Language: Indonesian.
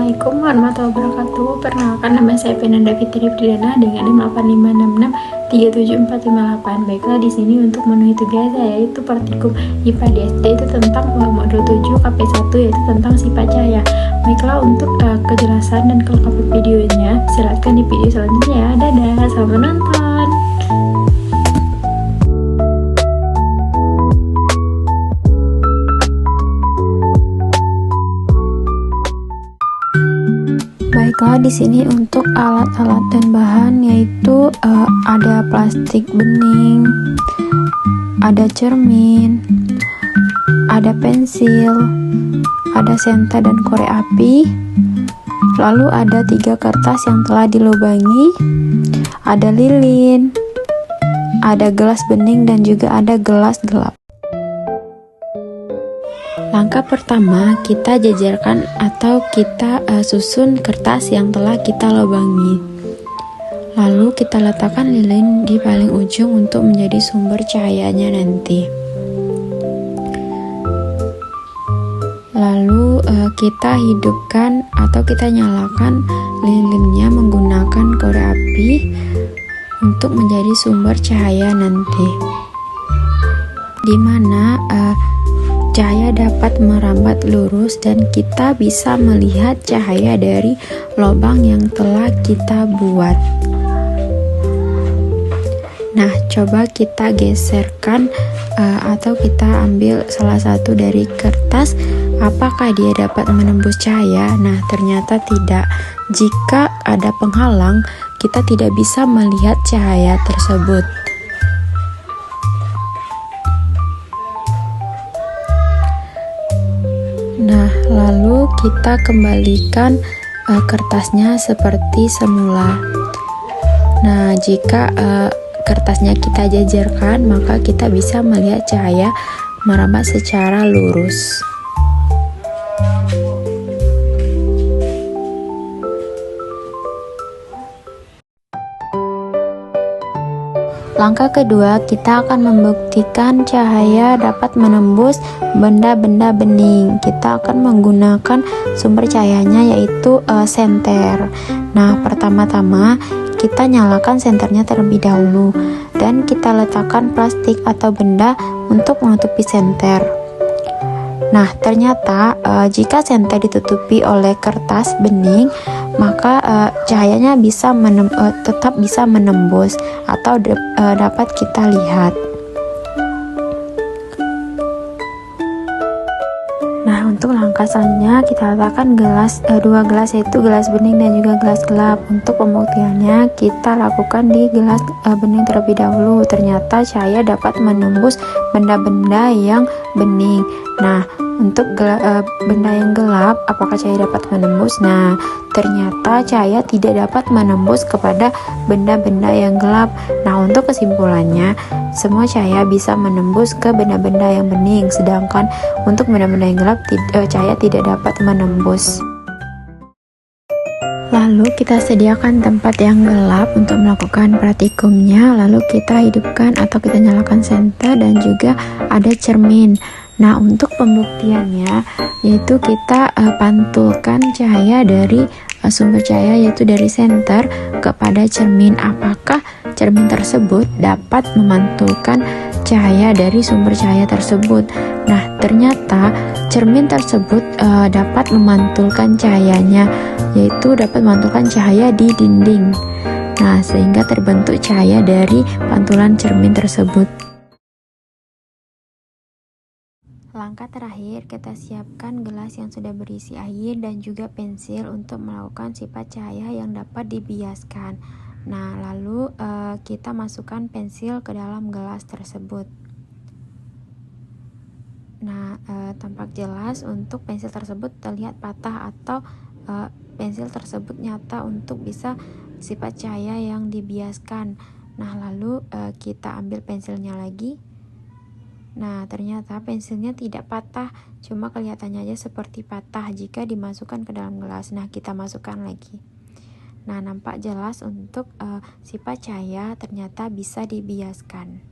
Assalamualaikum warahmatullahi wabarakatuh. Perkenalkan, nama saya Fernanda Fitri Pridana dengan NIM 856637458. Baiklah, di sini untuk memenuhi tugas saya yaitu praktikum IPA di SD itu tentang modul 7 KP1 yaitu tentang sifat cahaya. Baiklah, untuk kejelasan dan kelengkapan videonya silakan di video selanjutnya ya. Dadah, selamat menonton. Baiklah, di sini untuk alat-alat dan bahan yaitu ada plastik bening, ada cermin, ada pensil, ada senter dan korek api, lalu ada 3 kertas yang telah dilubangi, ada lilin, ada gelas bening dan juga ada gelas gelap. Langkah pertama, kita jajarkan atau kita susun kertas yang telah kita lubangi. Lalu kita letakkan lilin di paling ujung untuk menjadi sumber cahayanya nanti. Lalu kita hidupkan atau kita nyalakan lilinnya menggunakan korek api untuk menjadi sumber cahaya nanti. Dimana cahaya dapat merambat lurus dan kita bisa melihat cahaya dari lubang yang telah kita buat. Nah, coba kita geserkan atau kita ambil salah satu dari kertas. Apakah dia dapat menembus cahaya? Nah, ternyata tidak. Jika ada penghalang, kita tidak bisa melihat cahaya tersebut. Nah, lalu kita kembalikan kertasnya seperti semula. Nah, jika kertasnya kita jajarkan, maka kita bisa melihat cahaya merambat secara lurus. Langkah kedua, kita akan membuktikan cahaya dapat menembus benda-benda bening. Kita akan menggunakan sumber cahayanya yaitu senter. Nah, pertama-tama kita nyalakan senternya terlebih dahulu dan kita letakkan plastik atau benda untuk menutupi senter. Nah, ternyata jika senter ditutupi oleh kertas bening, maka cahayanya bisa tetap bisa menembus atau dapat kita lihat. Nah, untuk langkah selanjutnya kita letakkan dua gelas yaitu gelas bening dan juga gelas gelap. Untuk pembuktiannya kita lakukan di gelas bening terlebih dahulu. Ternyata cahaya dapat menembus benda-benda yang bening. Nah, untuk benda yang gelap, apakah cahaya dapat menembus? Nah, ternyata cahaya tidak dapat menembus kepada benda-benda yang gelap. Nah, untuk kesimpulannya, semua cahaya bisa menembus ke benda-benda yang bening, sedangkan untuk benda-benda yang gelap, cahaya tidak dapat menembus. Lalu kita sediakan tempat yang gelap untuk melakukan praktikumnya. Lalu kita hidupkan atau kita nyalakan senter dan juga ada cermin. Nah, untuk pembuktiannya yaitu kita pantulkan cahaya dari sumber cahaya yaitu dari senter kepada cermin. Apakah cermin tersebut dapat memantulkan cahaya dari sumber cahaya tersebut? Nah, ternyata cermin tersebut dapat memantulkan cahayanya, yaitu dapat memantulkan cahaya di dinding. Nah, sehingga terbentuk cahaya dari pantulan cermin tersebut. Langkah terakhir, kita siapkan gelas yang sudah berisi air dan juga pensil untuk melakukan sifat cahaya yang dapat dibiaskan. Nah, lalu kita masukkan pensil ke dalam gelas tersebut. Nah, tampak jelas untuk pensil tersebut terlihat patah atau pensil tersebut nyata untuk bisa sifat cahaya yang dibiaskan. Nah, lalu kita ambil pensilnya lagi. Nah, ternyata pensilnya tidak patah, cuma kelihatannya aja seperti patah jika dimasukkan ke dalam gelas. Nah, kita masukkan lagi. Nah, nampak jelas untuk sifat cahaya ternyata bisa dibiaskan.